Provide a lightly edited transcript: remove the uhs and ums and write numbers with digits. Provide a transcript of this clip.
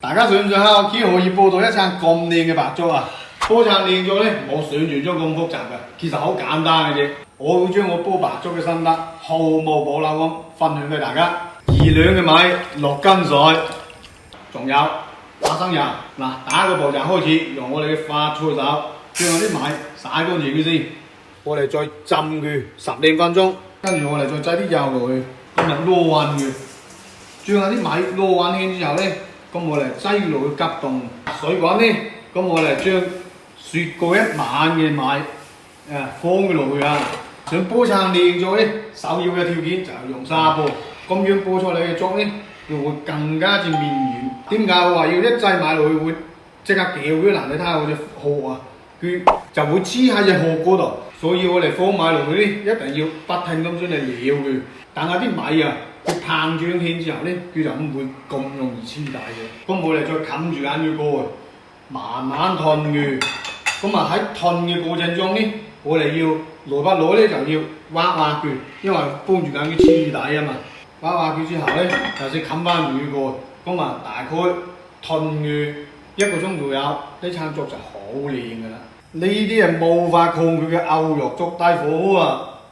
大家想唔想喺屋企可以煲到一餐咁靚嘅白粥啊？煲餐靚咗咧，冇想象中咁複雜嘅，其實好簡單嘅啫。我會將我煲白粥嘅心得毫無保留咁分享俾大家。2兩嘅米，6斤水，仲有花生油。嗱，第一個步驟開始，用我哋嘅發菜手將我啲米洗乾淨佢先，我哋再浸佢10零分鐘，跟住我哋再擠啲油落去，咁就撈勻佢。將嗰啲米撈勻輕之後咧，咁我哋擠落去急凍水滾咧，咁我哋將雪過一晚嘅米放佢落去啊！想煲餐靚咗咧，首要嘅條件就係用砂煲，咁樣煲出嚟嘅粥咧，就會更加之綿軟。點解我話要一擠米落去會即刻掉佢？嗱，你睇下我隻殼啊，佢就會黐喺隻殼嗰度，所以我哋放米落去咧，一定要不停咁將嚟撩佢。但係啲米啊，佢膨脹起之後咧，佢就唔會咁容易黐底嘅。咁我哋再冚住眼個鍋，慢慢燉佢。咁啊喺燉嘅過程中咧，我哋要來不來咧就要挖佢，因為幫住緊佢黐底啊嘛。挖佢之後咧，就先冚翻住個，咁啊大概燉佢1個鐘左右，呢餐粥就好靚噶啦。呢啲係無法抗拒嘅牛肉粥底火鍋啊！